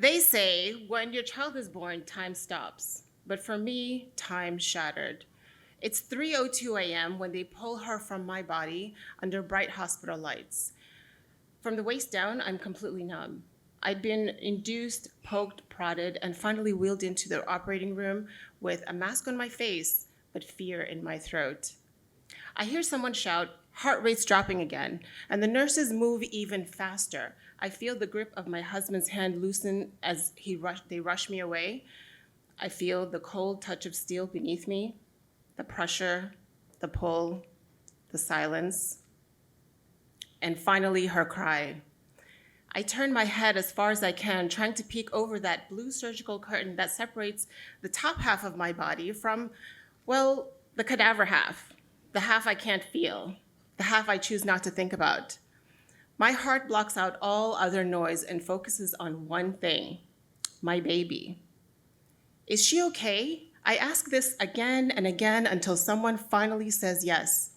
They say when your child is born, time stops. But for me, time shattered. It's 3:02 a.m. when they pull her from my body under bright hospital lights. From the waist down, I'm completely numb. I'd been induced, poked, prodded, and finally wheeled into the operating room with a mask on my face, but fear in my throat. I hear someone shout, heart rate's dropping again, and the nurses move even faster. I feel the grip of my husband's hand loosen as they rush me away. I feel the cold touch of steel beneath me, the pressure, the pull, the silence, and finally her cry. I turn my head as far as I can, trying to peek over that blue surgical curtain that separates the top half of my body from, well, the cadaver half, the half I can't feel, the half I choose not to think about. My heart blocks out all other noise and focuses on one thing, my baby. Is she okay? I ask this again and again until someone finally says yes.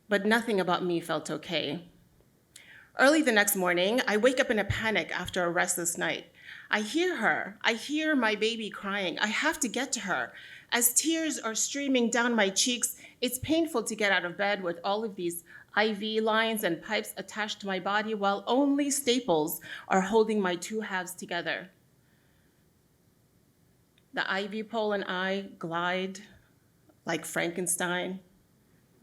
But nothing about me felt okay. Early the next morning, I wake up in a panic after a restless night. I hear her. I hear my baby crying. I have to get to her. As tears are streaming down my cheeks, it's painful to get out of bed with all of these IV lines and pipes attached to my body while only staples are holding my two halves together. The IV pole and I glide like Frankenstein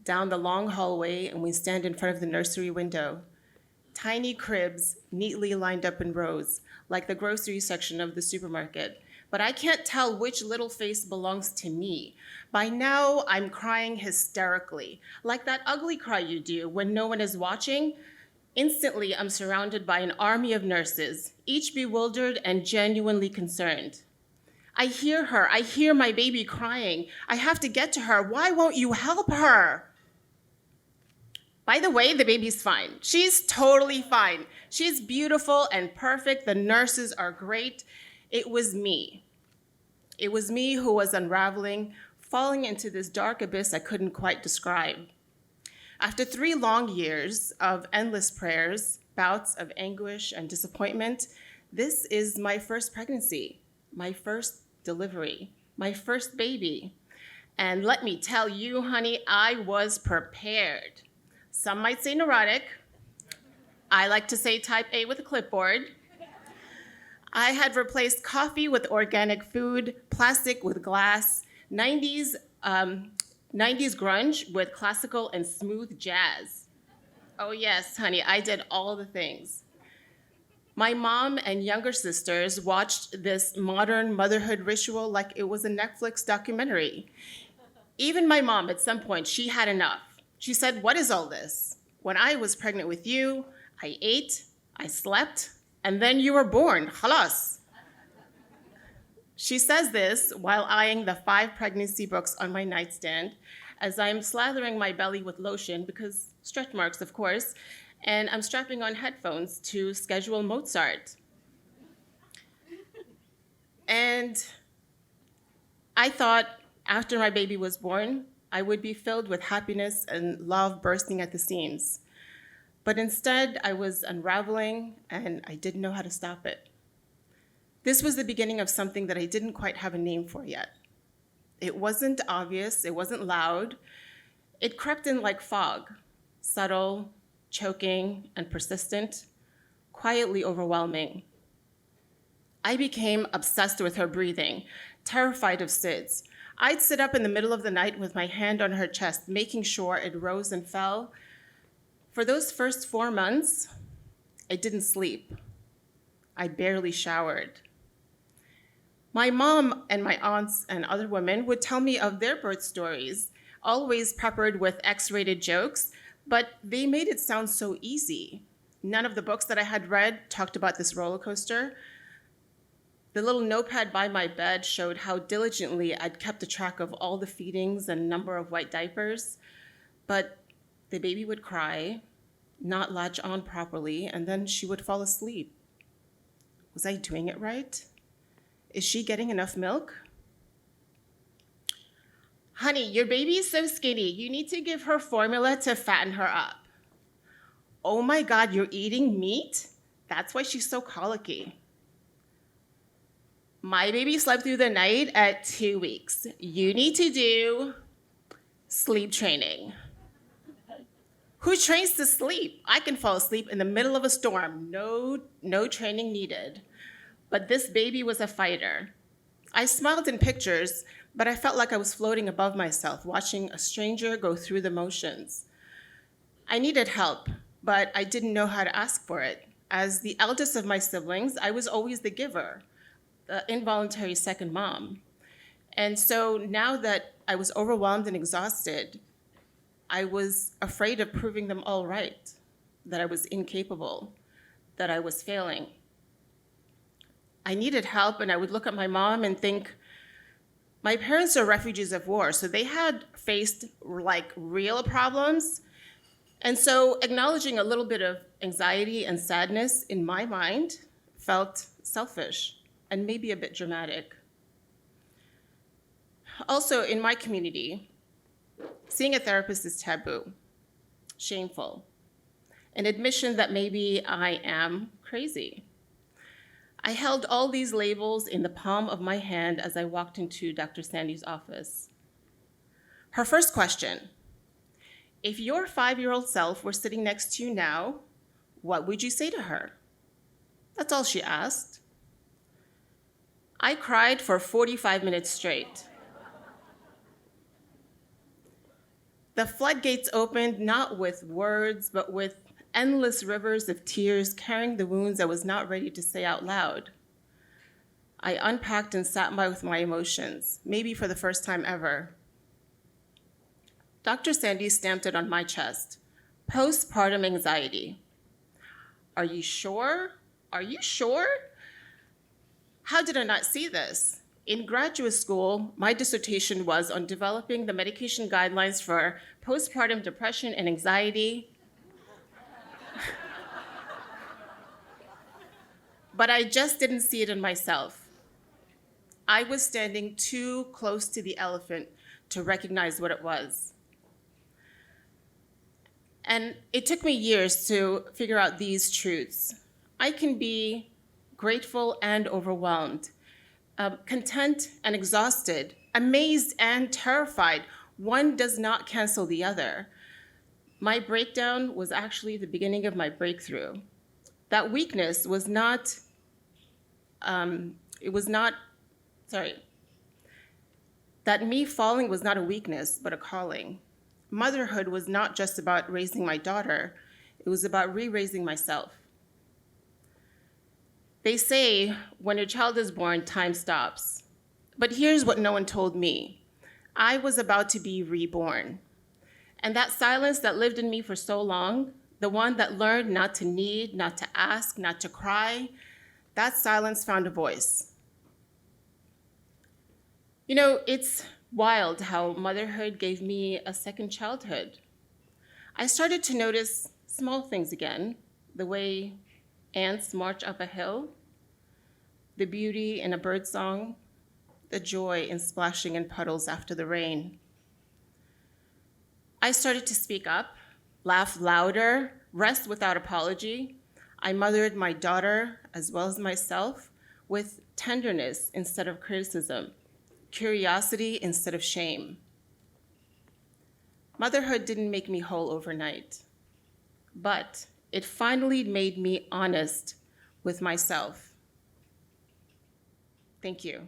down the long hallway, and we stand in front of the nursery window. Tiny cribs neatly lined up in rows, like the grocery section of the supermarket. But I can't tell which little face belongs to me. By now, I'm crying hysterically, like that ugly cry you do when no one is watching. Instantly, I'm surrounded by an army of nurses, each bewildered and genuinely concerned. I hear her. I hear my baby crying. I have to get to her. Why won't you help her? By the way, the baby's fine. She's totally fine. She's beautiful and perfect. The nurses are great. It was me. It was me who was unraveling, falling into this dark abyss I couldn't quite describe. After 3 long years of endless prayers, bouts of anguish and disappointment, this is my first pregnancy, my first delivery, my first baby. And let me tell you, honey, I was prepared. Some might say neurotic. I like to say type A with a clipboard. I had replaced coffee with organic food, plastic with glass, 90s grunge with classical and smooth jazz. Oh yes, honey, I did all the things. My mom and younger sisters watched this modern motherhood ritual like it was a Netflix documentary. Even my mom, at some point, she had enough. She said, what is all this? When I was pregnant with you, I ate, I slept, and then you were born, khalas. She says this while eyeing the 5 pregnancy books on my nightstand as I'm slathering my belly with lotion, because stretch marks, of course, and I'm strapping on headphones to schedule Mozart. And I thought after my baby was born, I would be filled with happiness and love bursting at the seams. But instead, I was unraveling, and I didn't know how to stop it. This was the beginning of something that I didn't quite have a name for yet. It wasn't obvious, it wasn't loud. It crept in like fog, subtle, choking, and persistent, quietly overwhelming. I became obsessed with her breathing, terrified of SIDS. I'd sit up in the middle of the night with my hand on her chest, making sure it rose and fell. For those first 4 months, I didn't sleep. I barely showered. My mom and my aunts and other women would tell me of their birth stories, always peppered with X-rated jokes, but they made it sound so easy. None of the books that I had read talked about this roller coaster. The little notepad by my bed showed how diligently I'd kept a track of all the feedings and number of white diapers, but the baby would cry, not latch on properly, and then she would fall asleep. Was I doing it right? Is she getting enough milk? Honey, your baby is so skinny. You need to give her formula to fatten her up. Oh my God, you're eating meat? That's why she's so colicky. My baby slept through the night at 2 weeks. You need to do sleep training. Who trains to sleep? I can fall asleep in the middle of a storm. No training needed. But this baby was a fighter. I smiled in pictures, but I felt like I was floating above myself, watching a stranger go through the motions. I needed help, but I didn't know how to ask for it. As the eldest of my siblings, I was always the giver, the involuntary second mom. And so now that I was overwhelmed and exhausted, I was afraid of proving them all right, that I was incapable, that I was failing. I needed help, and I would look at my mom and think, my parents are refugees of war, so they had faced like real problems. And so acknowledging a little bit of anxiety and sadness in my mind felt selfish and maybe a bit dramatic. Also, in my community, seeing a therapist is taboo, shameful, an admission that maybe I am crazy. I held all these labels in the palm of my hand as I walked into Dr. Sandy's office. Her first question, if your 5-year-old self were sitting next to you now, what would you say to her? That's all she asked. I cried for 45 minutes straight. The floodgates opened not with words, but with endless rivers of tears carrying the wounds I was not ready to say out loud. I unpacked and sat by with my emotions, maybe for the first time ever. Dr. Sandy stamped it on my chest. Postpartum anxiety. Are you sure? Are you sure? How did I not see this? In graduate school, my dissertation was on developing the medication guidelines for postpartum depression and anxiety. But I just didn't see it in myself. I was standing too close to the elephant to recognize what it was. And it took me years to figure out these truths. I can be grateful and overwhelmed, content and exhausted, amazed and terrified. One does not cancel the other. My breakdown was actually the beginning of my breakthrough. That weakness was not, that me falling was not a weakness, but a calling. Motherhood was not just about raising my daughter, it was about re-raising myself. They say when a child is born, time stops. But here's what no one told me. I was about to be reborn. And that silence that lived in me for so long, the one that learned not to need, not to ask, not to cry, that silence found a voice. You know, it's wild how motherhood gave me a second childhood. I started to notice small things again, the way ants march up a hill, the beauty in a bird song, the joy in splashing in puddles after the rain. I started to speak up, laugh louder, rest without apology. I mothered my daughter, as well as myself, with tenderness instead of criticism, curiosity instead of shame. Motherhood didn't make me whole overnight, but it finally made me honest with myself. Thank you.